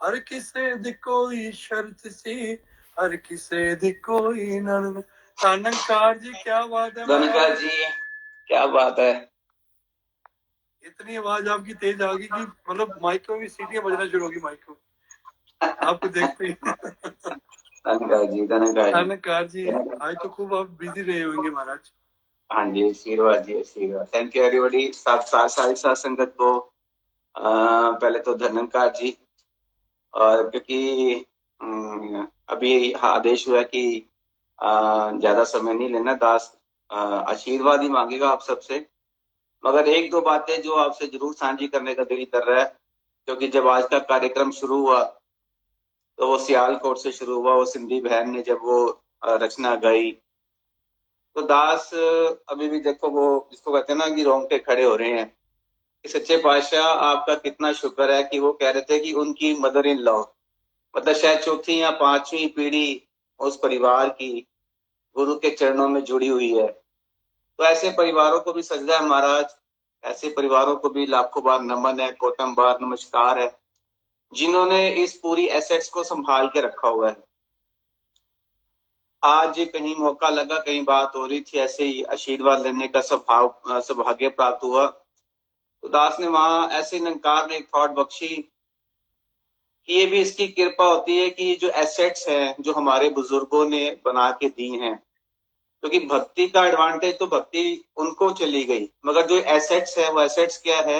हर किसे दी कोई शर्त सी, हर किसे दी कोई नर्म। धनकार जी क्या बात है धनकार जी क्या बात है। इतनी आवाज आपकी तेज आ गई कि मतलब माइक में भी सीटियां बजना शुरू होगी माइक में आपको देखते ही। धनकार जी आज तो खूब आप बिजी रहे होंगे महाराज। हाँ जी आशीर्वाद जी आशीर्वाद। Thank you everybody. सारी साथ संगत को पहले तो धनकार जी। और क्योंकि अभी आदेश हुआ कि ज्यादा समय नहीं लेना, दास आशीर्वाद ही मांगेगा आप सबसे। मगर एक दो बातें जो आपसे जरूर साझी करने का दिल कर रहा है, क्योंकि जब आज का कार्यक्रम शुरू हुआ तो वो सियालकोट से शुरू हुआ। वो सिंधी बहन ने जब वो रचना गाई तो दास अभी भी देखो वो जिसको कहते हैं ना कि रोंगटे खड़े हो रहे हैं कि सच्चे पातशाह आपका कितना शुक्र है कि वो कह रहे थे कि उनकी मदर इन लॉ मतलब शायद चौथी या पांचवी पीढ़ी उस परिवार की गुरु के चरणों में जुड़ी हुई है। तो ऐसे परिवारों को भी सजदा है महाराज, ऐसे परिवारों को भी लाखों बार नमन है, कोटम बार नमस्कार है, जिन्होंने इस पूरी एसेट्स को संभाल के रखा हुआ है। आज कहीं मौका लगा, कहीं बात हो रही थी, ऐसे ही आशीर्वाद लेने का सौभाग्य प्राप्त हुआ तो दास ने वहां ऐसे निरंकार ने एक थॉट बख्शी कि ये भी इसकी कृपा होती है कि जो एसेट्स हैं जो हमारे बुजुर्गों ने बना के दी हैं, क्योंकि भक्ति का एडवांटेज तो भक्ति उनको चली गई, मगर जो एसेट्स है वो एसेट्स क्या है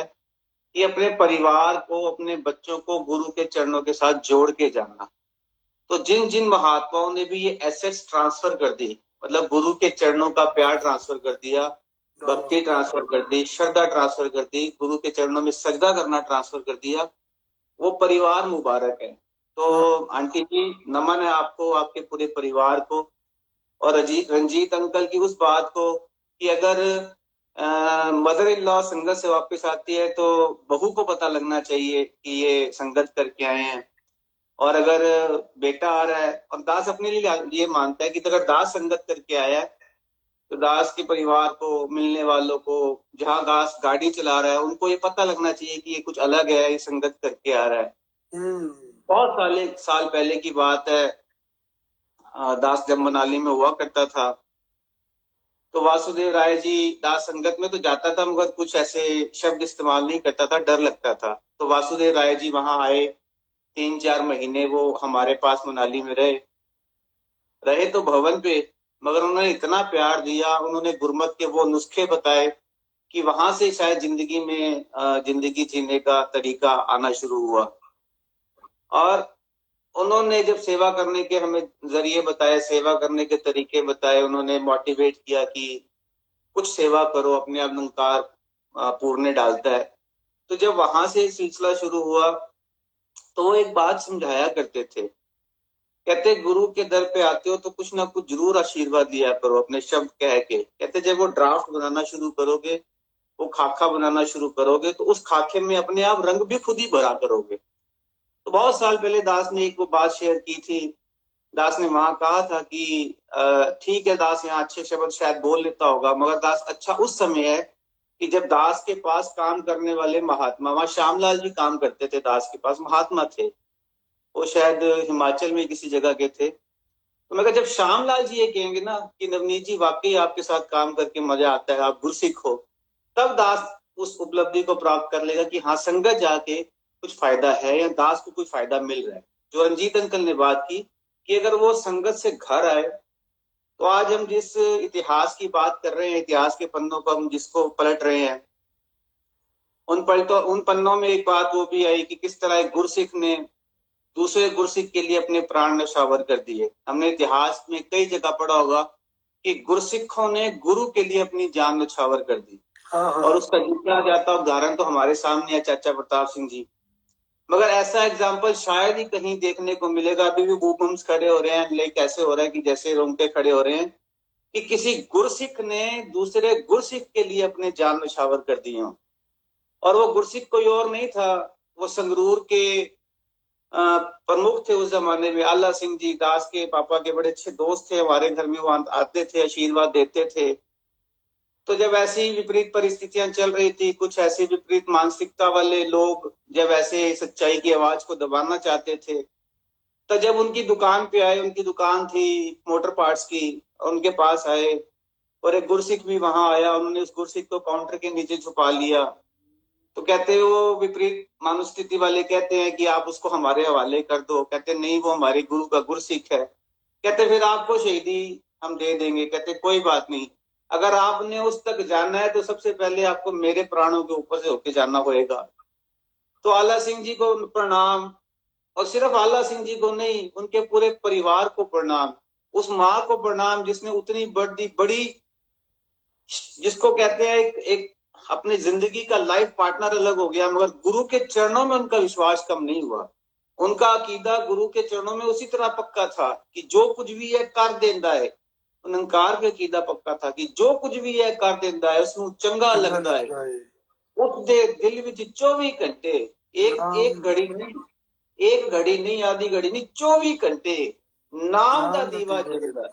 कि अपने परिवार को अपने बच्चों को गुरु के चरणों के साथ जोड़ के जाना। तो जिन जिन महात्माओं ने भी ये एसेट्स ट्रांसफर कर दी, मतलब गुरु के चरणों का प्यार ट्रांसफर कर दिया, भक्ति ट्रांसफर कर दी, श्रद्धा ट्रांसफर कर दी, गुरु के चरणों में सजदा करना ट्रांसफर कर दिया, वो परिवार मुबारक है। तो आंटी जी नमन है आपको, आपके पूरे परिवार को, और रंजीत अंकल की उस बात को कि अगर मदर इन लॉ संगत से वापस आती है तो बहू को पता लगना चाहिए कि ये संगत करके आए हैं। और अगर बेटा आ रहा है और दास अपने लिए ये मानता है कि अगर दास संगत करके आया है तो दास के परिवार को, मिलने वालों को, जहां दास गाड़ी चला रहा है उनको ये पता लगना चाहिए कि ये कुछ अलग है, ये संगत करके आ रहा है। बहुत साल पहले की बात है, दास जब मनाली में हुआ करता था तो वासुदेव राय जी दास संगत में तो जाता था मगर कुछ ऐसे शब्द इस्तेमाल नहीं करता था, डर लगता था। तो वासुदेव राय जी वहां आए, 3-4 महीने वो हमारे पास मनाली में रहे तो भवन पे, मगर उन्होंने इतना प्यार दिया, उन्होंने गुरमत के वो नुस्खे बताए कि वहां से शायद जिंदगी में जिंदगी जीने का तरीका आना शुरू हुआ। और उन्होंने जब सेवा करने के हमें जरिए बताए, सेवा करने के तरीके बताए, उन्होंने मोटिवेट किया कि कुछ सेवा करो, अपने आप निरंकार पूर्ण डालता है। तो जब वहां से सिलसिला शुरू हुआ तो वो एक बात समझाया करते थे, कहते गुरु के दर पे आते हो तो कुछ ना कुछ जरूर आशीर्वाद दिया करो अपने शब्द कह के। कहते जब वो ड्राफ्ट बनाना शुरू करोगे, वो खाका बनाना शुरू करोगे तो उस खाके में अपने आप रंग भी खुद ही भरा करोगे। तो बहुत साल पहले दास ने एक वो बात शेयर की थी। दास ने वहां कहा था कि ठीक है दास यहाँ अच्छे शब्द शायद बोल लेता होगा, मगर दास अच्छा उस समय है कि जब दास के पास काम करने वाले महात्मा, वहां श्यामलाल जी काम करते थे, दास के पास महात्मा थे, वो शायद हिमाचल में किसी जगह के थे। तो मैं जब श्यामलाल जी ये कहेंगे ना कि नवनीत जी वाकई आपके साथ काम करके मजा आता है, आप गुरसिख हो, तब दास उस उपलब्धि को प्राप्त कर लेगा कि हाँ संगत जाके कुछ फायदा है या दास को कुछ फायदा मिल रहा है। जो रंजीत अंकल ने बात की कि अगर वो संगत से घर आए तो आज हम जिस इतिहास की बात कर रहे हैं, इतिहास के पन्नों को हम जिसको पलट रहे हैं, उन पन्नों में एक बात वो भी आई कि किस तरह एक गुरसिख ने दूसरे गुरसिख के लिए अपने प्राण न्यौछावर कर दिए। हमने इतिहास में कई जगह पढ़ा होगा कि गुरसिखों ने गुरु के लिए अपनी जान न्यौछावर कर दी। और उसका जितना जाता उदाहरण तो हमारे सामने है, चाचा प्रताप सिंह जी। मगर ऐसा एग्जाम्पल शायद ही कहीं देखने को मिलेगा। अभी भी बूबम्स खड़े हो रहे हैं, लेकिन कैसे हो रहा है कि जैसे रोंगटे खड़े हो रहे हैं कि किसी गुरसिख ने दूसरे गुरसिख के लिए अपने जान न्यौछावर कर दिए हों। और वो गुरसिख कोई और नहीं था, वो संगरूर के प्रमुख थे उस जमाने में। आला सिंह जी दास के पापा के बड़े अच्छे दोस्त थे, हमारे घर में वो आते थे, आशीर्वाद देते थे। तो जब ऐसी विपरीत परिस्थितियां चल रही थी, कुछ ऐसी विपरीत मानसिकता वाले लोग जब ऐसे सच्चाई की आवाज को दबाना चाहते थे, तो जब उनकी दुकान पे आए, उनकी दुकान थी मोटर पार्ट्स की, और उनके पास आए और एक गुरसिख भी वहां आया, उन्होंने उस गुरसिख को काउंटर के नीचे छुपा लिया। तो कहते हैं वो विपरीत मनोस्थिति वाले कहते हैं कि आप उसको हमारे हवाले कर दो। कहते नहीं, वो हमारे गुरु का गुरसिख है। कहते फिर आपको शहीदी हम दे देंगे। कहते कोई बात नहीं, अगर आपने उस तक जाना है तो सबसे पहले आपको मेरे प्राणों के ऊपर से होके जाना होगा। तो आला सिंह जी को प्रणाम, और सिर्फ आला सिंह जी को नहीं, उनके पूरे परिवार को प्रणाम, उस माँ को प्रणाम जिसने उतनी बड़ी बड़ी, जिसको कहते हैं एक अपनी जिंदगी का लाइफ पार्टनर अलग हो गया, मगर गुरु के चरणों में उनका विश्वास कम नहीं हुआ। उनका अकीदा गुरु के चरणों में उसी तरह पक्का था कि जो कुछ भी है कर देंदा है। निरंकार का अकीदा पक्का था कि जो कुछ भी है कर देंदा है, उसमें चंगा लगता है। उस दे दिल विच 24 घंटे, एक घड़ी नहीं, एक घड़ी नहीं, आधी घड़ी नहीं, 24 घंटे नाम का दीवा जलता है।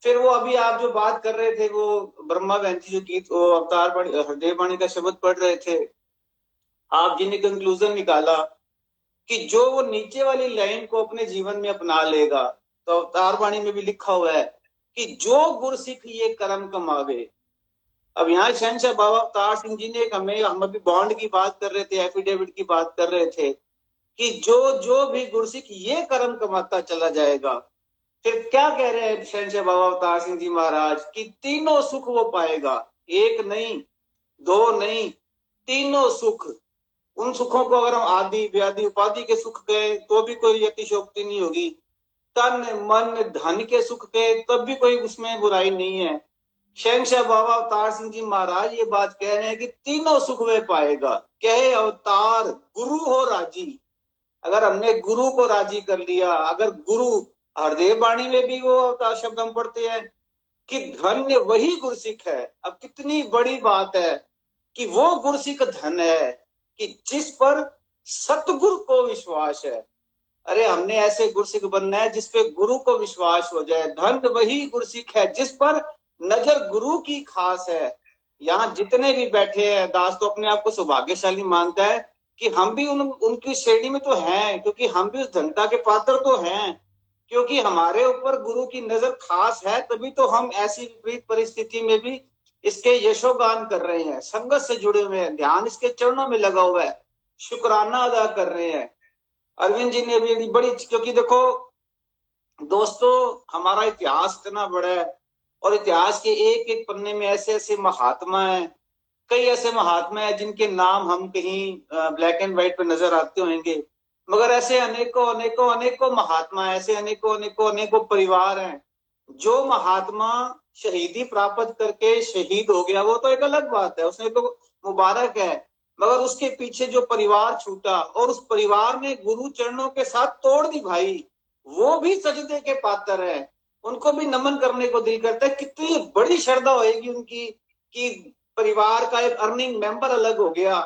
फिर वो अभी आप जो बात कर रहे थे, वो ब्रह्मा बहन जी जो गीत, वो अवतार बाणी, हृदय बाणी का शब्द पढ़ रहे थे, आप जी ने कंक्लूजन निकाला कि जो वो नीचे वाली लाइन को अपने जीवन में अपना लेगा, तो अवतार बाणी में भी लिखा हुआ है कि जो गुरसिख ये कर्म कमावे। अब यहाँ शहनशाह बाबा अवतार सिंह जी ने हम अभी बॉन्ड की बात कर रहे थे, एफिडेविट की बात कर रहे थे कि जो भी गुरसिख ये कर्म कमाता चला जाएगा, फिर क्या कह रहे हैं शहनशाह बाबा अवतार सिंह जी महाराज कि तीनों सुख वो पाएगा। एक नहीं, दो नहीं, तीनों सुख। उन सुखों को अगर हम आदि व्याधि उपाधि के सुख कहें तो भी कोई अतिशोक्ति नहीं होगी, तन मन धन के सुख कहे तब भी कोई उसमें बुराई नहीं है। शहनशाह बाबा अवतार सिंह जी महाराज ये बात कह रहे हैं कि तीनों सुख वे पाएगा। कहे अवतार गुरु हो राजी। अगर हमने गुरु को राजी कर लिया, अगर गुरु, हृदय बाणी में भी वो अवतार शब्द हम पढ़ते हैं कि धन्य वही गुरसिख है। अब कितनी बड़ी बात है कि वो गुरसिख धन है कि जिस पर सतगुरु को विश्वास है। अरे हमने ऐसे गुरसिख बनना है जिस पे गुरु को विश्वास हो जाए। धन वही गुरसिख है जिस पर नजर गुरु की खास है। यहाँ जितने भी बैठे हैं, दास तो अपने आप को सौभाग्यशाली मानता है कि हम भी उनकी श्रेणी में तो हैं, क्योंकि हम भी उस धनता के पात्र तो हैं, क्योंकि हमारे ऊपर गुरु की नजर खास है, तभी तो हम ऐसी विपरीत परिस्थिति में भी इसके यशोगान कर रहे हैं, संगत से जुड़े हुए हैं, ध्यान इसके चरणों में लगा हुआ है, शुक्राना अदा कर रहे हैं। अरविंद जी ने भी बड़ी, क्योंकि देखो दोस्तों हमारा इतिहास इतना बड़ा है, और इतिहास के एक एक पन्ने में ऐसे ऐसे महात्मा हैं, कई ऐसे महात्मा हैं जिनके नाम हम कहीं ब्लैक एंड व्हाइट पे नजर आते होंगे, मगर ऐसे अनेकों अनेकों अनेकों महात्मा, ऐसे अनेकों अनेकों अनेकों परिवार हैं। जो महात्मा शहीदी प्राप्त करके शहीद हो गया वो तो एक अलग बात है, उसने तो मुबारक है, मगर उसके पीछे जो परिवार छूटा और उस परिवार ने गुरु चरणों के साथ तोड़ दी भाई, वो भी सजदे के पात्र है। उनको भी नमन करने को दिल करता है। कितनी बड़ी श्रद्धा होगी उनकी कि परिवार का एक अर्निंग मेंबर अलग हो गया।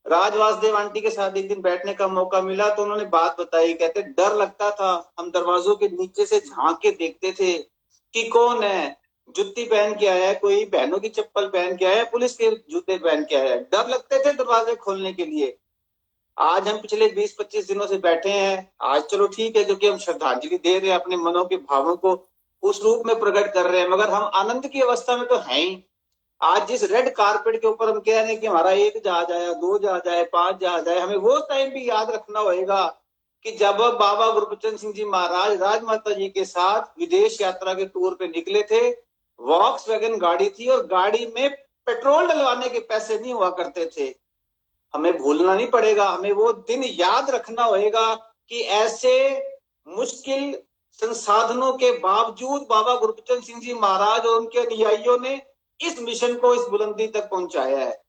राज वासुदेव आंटी के साथ एक दिन बैठने का मौका मिला तो उन्होंने बात बताई, कहते डर लगता था, हम दरवाजों के नीचे से झांक के देखते थे कि कौन है, जुत्ती पहन के आया है, कोई बहनों की चप्पल पहन के आया है, पुलिस के जूते पहन के आया है। डर लगते थे दरवाजे खोलने के लिए। आज हम पिछले 20-25 दिनों से बैठे हैं, आज चलो ठीक है क्योंकि हम श्रद्धांजलि दे रहे हैं, अपने मनों के भावों को उस रूप में प्रकट कर रहे हैं, मगर हम आनंद की अवस्था में तो हैं ही। आज जिस रेड कारपेट के ऊपर हम कह रहे हैं कि हमारा 1 जहाज आया, 2 जहाज आए, 5 जहाज आए, हमें वो टाइम भी याद रखना होगा कि जब बाबा गुरबचन सिंह जी महाराज राजमाता जी के साथ विदेश यात्रा के टूर पे निकले थे, वॉक्सवैगन गाड़ी थी और गाड़ी में पेट्रोल डलवाने के पैसे नहीं हुआ करते थे। हमें भूलना नहीं पड़ेगा, हमें वो दिन याद रखना होगा कि ऐसे मुश्किल संसाधनों के बावजूद बाबा गुरबचन सिंह जी महाराज और उनके अनुयायियों ने इस मिशन को इस बुलंदी तक पहुंचाया है।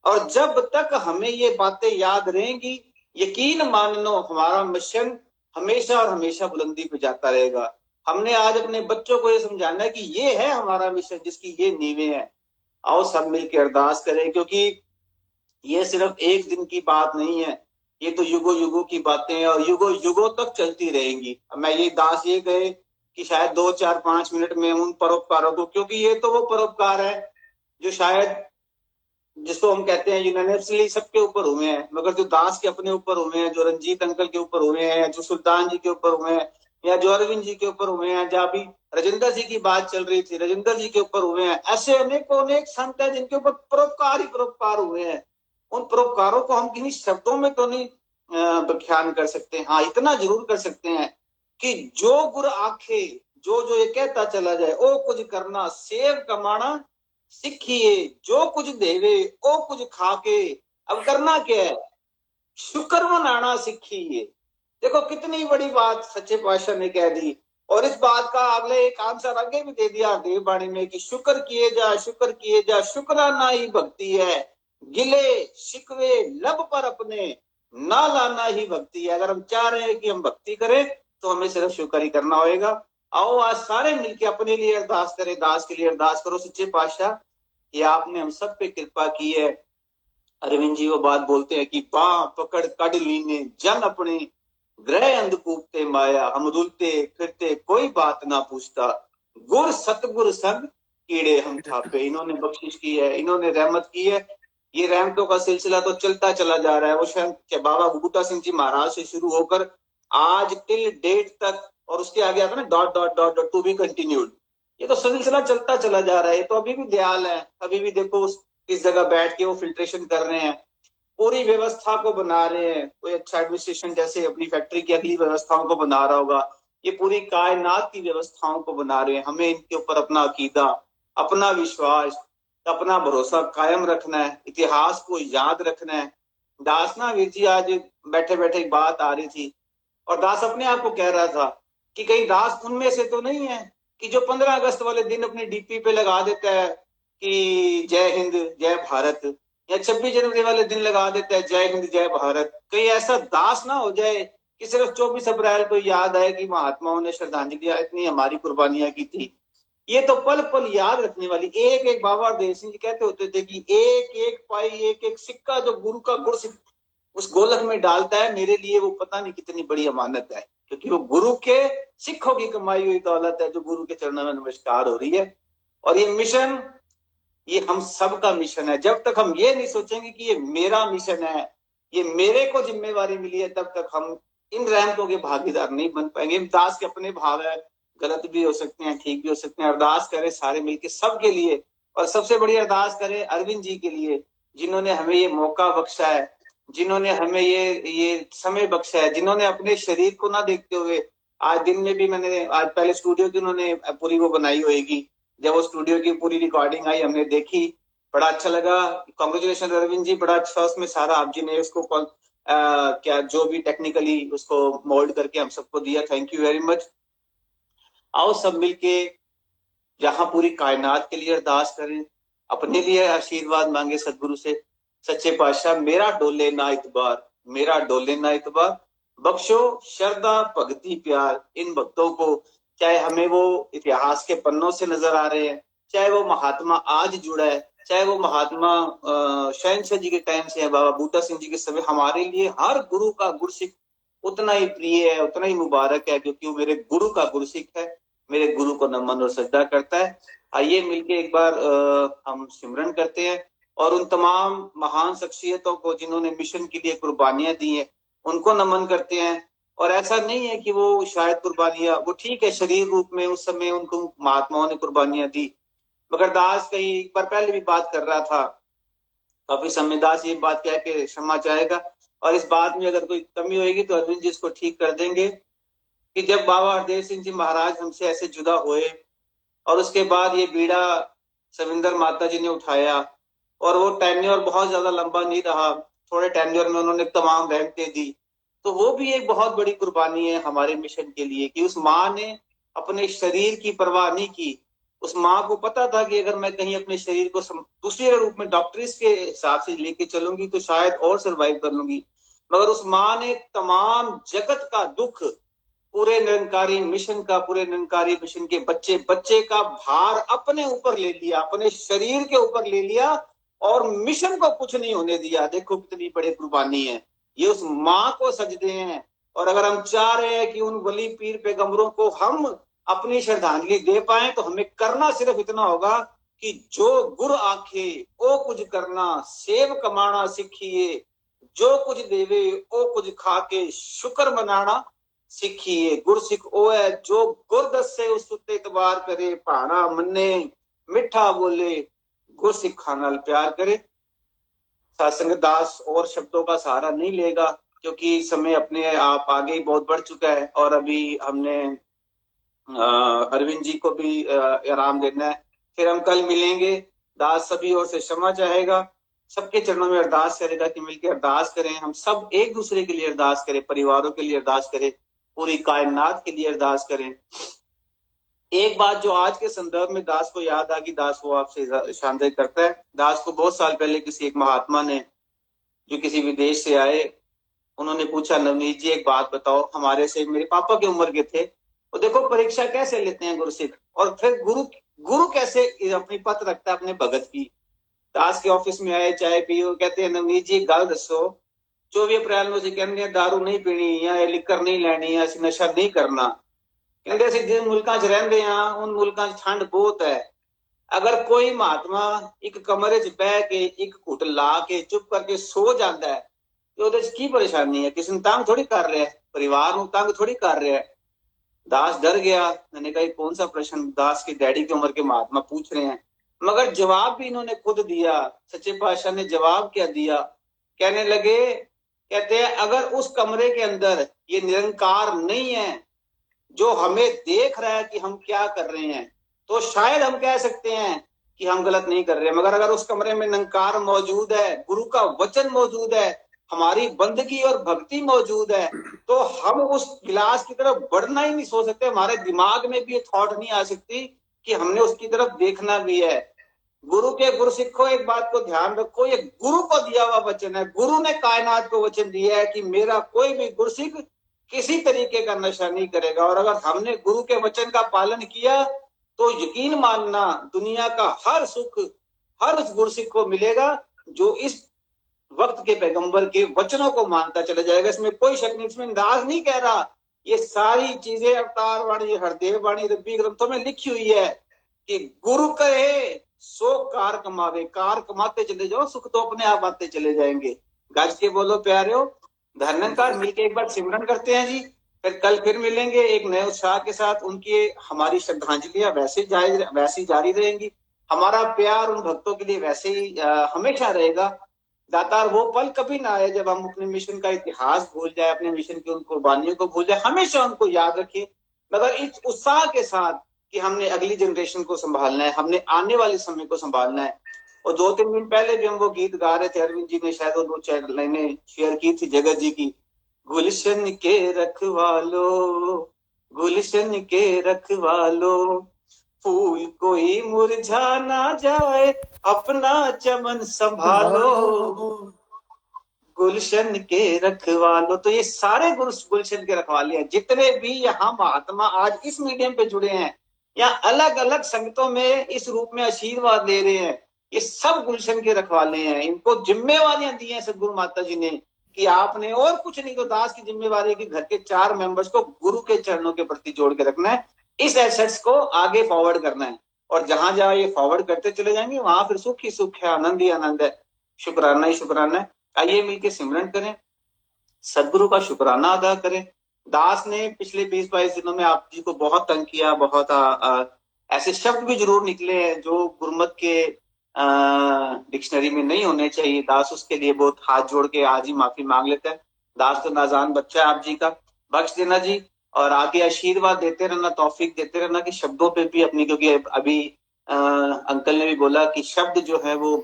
और जब तक हमें ये बातें याद रहेंगी, यकीन मान लो हमारा मिशन हमेशा और हमेशा बुलंदी पे जाता रहेगा। हमने आज अपने बच्चों को ये समझाना है कि ये है हमारा मिशन जिसकी ये नींवें हैं। आओ सब मिलकर अरदास करें, क्योंकि ये सिर्फ एक दिन की बात नहीं है, ये तो युगों युगों की बातें हैं और युगों युगों तक चलती रहेंगी। मैं ये दास ये कहे कि शायद 2-4-5 मिनट में उन परोपकारों को, क्योंकि ये तो वो परोपकार है जो शायद जिसको हम कहते हैं यूनानिमसली सबके ऊपर हुए हैं, मगर जो दास के अपने ऊपर हुए हैं, जो रंजीत अंकल के ऊपर हुए हैं, जो सुल्तान जी के ऊपर हुए हैं, या जो अरविंद जी के ऊपर हुए हैं, जहाँ भी राजेंद्र जी की बात चल रही थी, राजेंद्र जी के ऊपर हुए हैं, ऐसे अनेकों अनेक संत हैं जिनके ऊपर परोपकार ही परोपकार हुए हैं। उन परोपकारों को हम किन्हीं शब्दों में तो नहीं व्याख्यान कर सकते। हाँ, इतना जरूर कर सकते हैं कि जो गुर आखे, जो ये कहता चला जाए, ओ कुछ करना सेव कमाना सीखिए, जो कुछ देवे ओ कुछ खाके, अब करना क्या है, शुक्र मनाना सीखिए। देखो कितनी बड़ी बात सच्चे पातशाह ने कह दी, और इस बात का अगले एक आंसर आगे भी दे दिया देव बाणी में कि शुक्र किए जा, शुक्र किए जा, शुक्राना ही भक्ति है, गिले शिकवे लब पर अपने ना लाना ही भक्ति है। अगर हम चाह रहे हैं कि हम भक्ति करें तो हमें सिर्फ शुक्र ही करना होगा। आओ आज सारे मिलके अपने लिए अरदास करें, दास के लिए अरदास करो, सच्चे पातशाह ये आपने हम सब पे कृपा की है। अरविंद जी वो बात बोलते हैं कि बाँ पकड़ कड़ लीने जन अपने, ग्रह अंधकूपते माया, हम रुलते फिरते कोई बात ना पूछता, गुर सतगुर संग कीड़े हम थापे। इन्होंने बख्शिश की है, इन्होंने रहमत की है। ये रहमतों का सिलसिला तो चलता चला जा रहा है। वो शायद बाबा बूटा सिंह जी महाराज से शुरू होकर आज टिल डेट तक, और उसके आगे आता ना dot dot dot dot to be continued, ये तो सिलसिला चलता चला जा रहा है। तो अभी भी दयाल है, अभी भी देखो इस जगह बैठ के वो फिल्ट्रेशन कर रहे हैं, पूरी व्यवस्था को बना रहे हैं। कोई अच्छा एडमिनिस्ट्रेशन जैसे अपनी फैक्ट्री की अगली व्यवस्थाओं को बना रहा होगा, ये पूरी कायनात की व्यवस्थाओं को बना रहे हैं। हमें इनके ऊपर अपना अकीदा, अपना विश्वास, अपना भरोसा कायम रखना है, इतिहास को याद रखना है। दास ना वीर जी आज बैठे बैठे एक बात आ रही थी, और दास अपने आप को कह रहा था कि कहीं दास उनमें से तो नहीं है कि जो 15 अगस्त वाले दिन अपनी डीपी पे लगा देता है कि जय हिंद जय भारत, या 26 जनवरी वाले दिन लगा देता है जय हिंद जय भारत। कहीं ऐसा दास ना हो जाए कि सिर्फ 24 अप्रैल को याद आए कि महात्माओं ने श्रद्धांजलि इतनी हमारी कुर्बानियां की थी। ये तो पल पल याद रखने वाली। एक एक बाबा देव सिंह जी कहते होते थे कि एक एक पाई, एक एक सिक्का जो गुरु का गुड़ उस गोलक में डालता है, मेरे लिए वो पता नहीं कितनी बड़ी अमानत है, क्योंकि वो गुरु के सिखों की कमाई हुई दौलत है जो गुरु के चरणों में नमस्कार हो रही है। और ये मिशन, ये हम सबका मिशन है। जब तक हम ये नहीं सोचेंगे कि ये मेरा मिशन है, ये मेरे को जिम्मेवारी मिली है, तब तक हम इन रहमतों के भागीदार नहीं बन पाएंगे। दास के अपने भाव है, गलत भी हो सकते हैं, ठीक भी हो सकते हैं। अरदास करें सारे मिलकर सबके लिए, और सबसे बड़ी अरदास करें अरविंद जी के लिए, जिन्होंने हमें ये मौका बख्शा है, जिन्होंने हमें ये समय बख्शा है, जिन्होंने अपने शरीर को ना देखते हुए, आज दिन में भी मैंने आज पहले स्टूडियो की उन्होंने पूरी वो बनाई होगी, जब वो स्टूडियो की पूरी रिकॉर्डिंग आई हमने देखी, बड़ा अच्छा लगा। कांग्रेचुलेशन अरविंद जी, बड़ा अच्छा उसमें सारा आप जी ने उसको क्या जो भी टेक्निकली उसको मोल्ड करके हम सबको दिया, थैंक यू वेरी मच। आओ सब मिलके जहां पूरी कायनात के लिए अरदास करें, अपने लिए आशीर्वाद मांगे सदगुरु से। सच्चे पातशाह मेरा डोले ना इतबार, मेरा डोले ना इतबार, बख्शो श्रद्धा भक्ति प्यार इन भक्तों को, चाहे हमें वो इतिहास के पन्नों से नजर आ रहे हैं, चाहे वो महात्मा आज जुड़ा है, चाहे वो महात्मा शहनशाह जी के टाइम से है, बाबा बूटा सिंह जी के समय, हमारे लिए हर गुरु का गुरसिख उतना ही प्रिय है, उतना ही मुबारक है, क्योंकि वो मेरे गुरु का गुरसिख है, मेरे गुरु को नमन और सजदा करता है। आइए मिलके एक बार हम सिमरन करते हैं, और उन तमाम महान शख्सियतों को जिन्होंने मिशन के लिए कुर्बानियां दी हैं उनको नमन करते हैं। और ऐसा नहीं है कि वो शायद कुर्बानियां, वो ठीक है शरीर रूप में उस समय उनको महात्माओं ने कुर्बानियां दी, मगर दास कहीं एक बार पहले भी बात कर रहा था, काफी समय दास ये बात कह के क्षमा चाहेगा, और इस बात में अगर कोई कमी होगी तो अरविंद जी इसको ठीक कर देंगे, कि जब बाबा हरदेव सिंह जी महाराज हमसे ऐसे जुदा हुए, और उसके बाद ये बीड़ा सविंदर माता जी ने उठाया, और वो टेन्योर बहुत ज्यादा लंबा नहीं रहा, थोड़े टेन्योर में उन्होंने तमाम रहमतें दी, तो वो भी एक बहुत बड़ी कुर्बानी है हमारे मिशन के लिए, कि उस माँ ने अपने शरीर की परवाह नहीं की। उस माँ को पता था कि अगर मैं कहीं अपने शरीर को दूसरे रूप में डॉक्टर्स के हिसाब से लेके चलूंगी तो शायद और सर्वाइव कर लूंगी, मगर उस माँ ने तमाम जगत का दुख, पूरे निरंकारी मिशन का, पूरे निरंकारी मिशन के बच्चे बच्चे का भार अपने ऊपर ले लिया, अपने शरीर के ऊपर ले लिया, और मिशन को कुछ नहीं होने दिया। देखो कितनी बड़ी कुर्बानी है, ये उस माँ को सजदे हैं। और अगर हम चाह रहे हैं कि उन वली पीर पैगंबरों को हम अपनी श्रद्धांजलि दे पाए, तो हमें करना सिर्फ इतना होगा कि जो गुर आखे ओ कुछ करना, सेव कमाना सीखिए, जो कुछ देवे ओ कुछ खाके, शुक्र मनाना सीखिए। गुर सिख ओ है जो गुर दसे उस उत्ते इतबार करे, भाना मन्ने मिठा बोले, गुर सिखा नाल प्यार करे। सत्संग दास और शब्दों का सहारा नहीं लेगा, क्योंकि समय अपने आप आगे ही बहुत बढ़ चुका है, और अभी हमने अरविंद जी को भी आराम देना है। फिर हम कल मिलेंगे। दास सभी ओर से क्षमा चाहेगा, सबके चरणों में अरदास करेगा कि मिलकर अरदास करें, हम सब एक दूसरे के लिए अरदास करें, परिवारों के लिए अरदास करें, पूरी कायनात के लिए अरदास करें। एक बात जो आज के संदर्भ में दास को याद आ गई, दास वो आपसे शानदार करता है। दास को बहुत साल पहले किसी एक महात्मा ने, जो किसी विदेश से आए, उन्होंने पूछा, नवनीत जी एक बात बताओ, हमारे से मेरे पापा की उम्र के थे, वो देखो परीक्षा कैसे लेते हैं गुरुसिख, और फिर गुरु कैसे अपनी पत रखता है अपने भगत की। दास के ऑफिस में आए, चाय पी, वो कहते हैं नवनीत जी गल दसो, 24 अप्रैल में कहते दारू नहीं पीनी या लिकर नहीं लैनी या नशा नहीं करना। कहते असं जिन मुल्कों च रहिंदे हां उन मुल्कों च ठंड बहुत है, अगर कोई महात्मा एक कमरे च बह के एक घुट ला के चुप करके सो जाता है, तो ਉਹਦੇ की परेशानी है, किसी तंग थोड़ी कर रहा है, परिवार ਨੂੰ तंग थोड़ी कर रहा है। दास डर गया। मैंने कहा कौन सा प्रश्न दास की डैडी की उम्र के महात्मा पूछ रहे हैं, मगर जवाब भी इन्होंने खुद दिया। सच्चे पातशाह ने जवाब क्या दिया, कहने लगे, कहते हैं अगर उस कमरे के अंदर ये निरंकार नहीं है जो हमें देख रहा है कि हम क्या कर रहे हैं, तो शायद हम कह सकते हैं कि हम गलत नहीं कर रहे, मगर अगर उस कमरे में निरंकार मौजूद है, गुरु का वचन मौजूद है, हमारी बंदगी और भक्ति मौजूद है, तो हम उस गिलास की तरफ बढ़ना ही नहीं सोच सकते, हमारे दिमाग में भी ये थॉट नहीं आ सकती कि हमने उसकी तरफ देखना भी है। गुरु के गुरसिखों एक बात को ध्यान रखो, ये गुरु को दिया हुआ वचन है। गुरु ने कायनात को वचन दिया है कि मेरा कोई भी गुरसिख किसी तरीके का नशा नहीं करेगा, और अगर हमने गुरु के वचन का पालन किया तो यकीन मानना दुनिया का हर सुख हर उस गुरसिख को मिलेगा जो इस वक्त के पैगंबर के वचनों को मानता चला जाएगा। इसमें कोई शक नहीं, इसमें अंदाज नहीं कह रहा, ये सारी चीजें अवतार वाणी, हरदेव वाणी, रब्बी ग्रंथों में लिखी हुई है कि गुरु कहे सो कार कमावे, कार कमाते चले जाओ, सुख तो अपने आप आते चले जाएंगे। गज के बोलो प्यारे, धन्यकार। मिलके एक बार सिमरन करते हैं जी, फिर कल फिर मिलेंगे एक नए उत्साह के साथ। उनकी हमारी श्रद्धांजलियां वैसे जारी रहेंगी, हमारा प्यार उन भक्तों के लिए वैसे ही हमेशा रहेगा। दातार वो पल कभी ना आए जब हम अपने मिशन का इतिहास भूल जाए, अपने मिशन की उन कुर्बानियों को भूल जाए, हमेशा उनको याद रखें, मगर इस उत्साह के साथ कि हमने अगली जनरेशन को संभालना है, हमने आने वाले समय को संभालना है। और 2-3 दिन पहले भी हम वो गीत गा रहे थे, अरविंद जी ने शायद वो 2-4 लाइनें शेयर की थी जगत जी की, गुलशन के रखवालो, गुलशन के रखवालो, फूल कोई मुरझा ना जाए, अपना चमन संभालो, गुलशन के रखवालो। तो ये सारे गुलशन के रखवाले हैं, जितने भी यहाँ महात्मा आज इस मीडियम पे जुड़े हैं या अलग अलग संगतों में इस रूप में आशीर्वाद ले रहे हैं, ये सब गुलशन के रखवाले हैं। इनको जिम्मेवारियां दी हैं सदगुरु माता जी ने कि आपने और कुछ नहीं, तो दास की जिम्मेवारी की घर के 4 मेंबर्स को गुरु के चरणों के प्रति जोड़ के रखना है, इस एसेट्स को आगे फॉरवर्ड करना है, और जहां जहां ये फॉरवर्ड करते चले जाएंगे वहां फिर सुख ही सुख है, आनंद ही आनंद है, शुक्राना ही शुक्राना है। आइए मिलकर सिमरन करें, सदगुरु का शुक्राना अदा करें। दास ने पिछले 20-22 दिनों में आप जी को बहुत तंग किया, बहुत ऐसे शब्द भी जरूर निकले हैं जो गुरमत के डिक्शनरी में नहीं होने चाहिए। दास उसके लिए बहुत हाथ जोड़ के आज ही माफी मांग लेता है। दास तो नाजान बच्चा है, आप जी का बख्श देना जी, और आगे आशीर्वाद देते रहना, तौफीक देते रहना कि शब्दों पे भी अपनी, क्योंकि अभी अंकल ने भी बोला कि शब्द जो है वो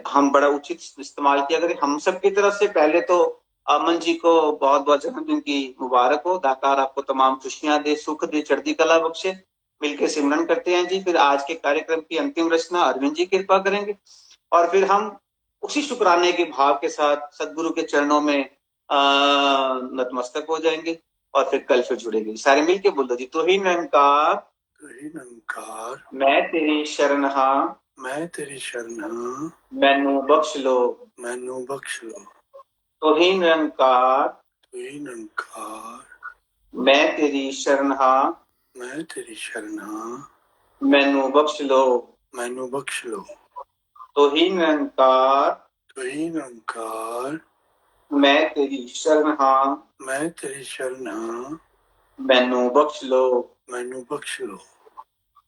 हम बड़ा उचित इस्तेमाल किया करें। हम सब की तरफ से पहले तो अमन जी को बहुत बहुत जन्मदिन की मुबारक हो, दातार आपको तमाम खुशियां दे, सुख दे, चढ़ती कला बख्शे। मिलकर सिमरन करते हैं जी। फिर आज के कार्यक्रम की अंतिम रचना अरविंद जी कृपा करेंगे, और फिर हम उसी शुक्राने के भाव के साथ सदगुरु के चरणों में नतमस्तक हो जाएंगे, और फिर कल फिर जुड़ेंगे। सारे मिलके बोलो जी, तू ही निरंकार, तू ही निरंकार, मैं तेरी शरण हाँ, मैं तेरी शरण हां, मैनू बख्श लो, मैनू बख्श लो। तू ही निरंकार, तू ही निरंकार, मैं तेरी शरण हाँ, मैं तेरी शरण हाँ, मैनू बख्श लो। मैनू बख्श लो। तुहीन निरंकार, तुहीन निरंकार, मैं तेरी शरण हाँ, मैं तेरी शरण हाँ, मैनू बख्श लो। मैनू बख्श लो।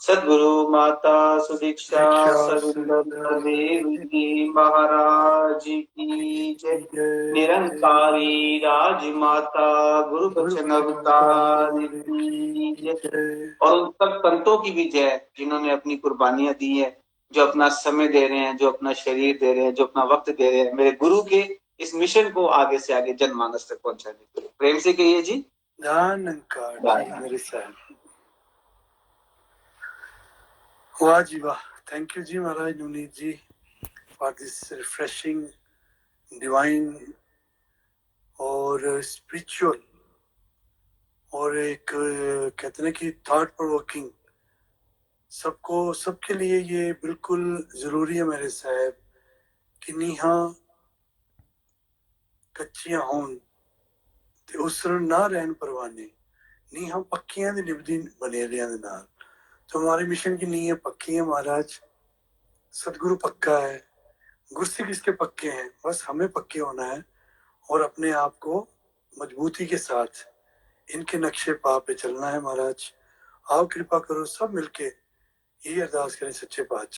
सदगुरु माता सुदीक्षा दीक्षा सरुंदर देव जी महाराज की जय। जय। निरंकारी राजमाता गुरु बचन अवतार की की जय। जय। और उन सब संतों की भी जय जिन्होंने अपनी कुर्बानियां दी है, जो अपना समय दे रहे हैं, जो अपना शरीर दे रहे हैं, जो अपना वक्त दे रहे हैं मेरे गुरु के इस मिशन को आगे से आगे जनमानस तक पहुंचाने के लिए। प्रेम से कहिए जी। दानंकार जी मेरे साहब। वाह जी वाह। Thank you ji Maharaj Navneet ji for this refreshing divine और स्पिरिचुअल और एक कहते हैं कि थॉट प्रोवोकिंग, सबको सबके लिए ये बिल्कुल जरूरी है मेरे साहब कि नीहा कच्चियां होन ते उसर ना रहन परवाने, नीहा पक्कियां दी निभदी बनेरियां दे नाल। तो हमारे मिशन की नींह पक्की है महाराज। सदगुरु पक्का है, गुरसिख इसके पक्के हैं, बस हमें पक्के होना है और अपने आप को मजबूती के साथ इनके नक्शे पा पे चलना है महाराज। आओ कृपा करो सब मिलके यही अरदास करें सच्चे पातशाह।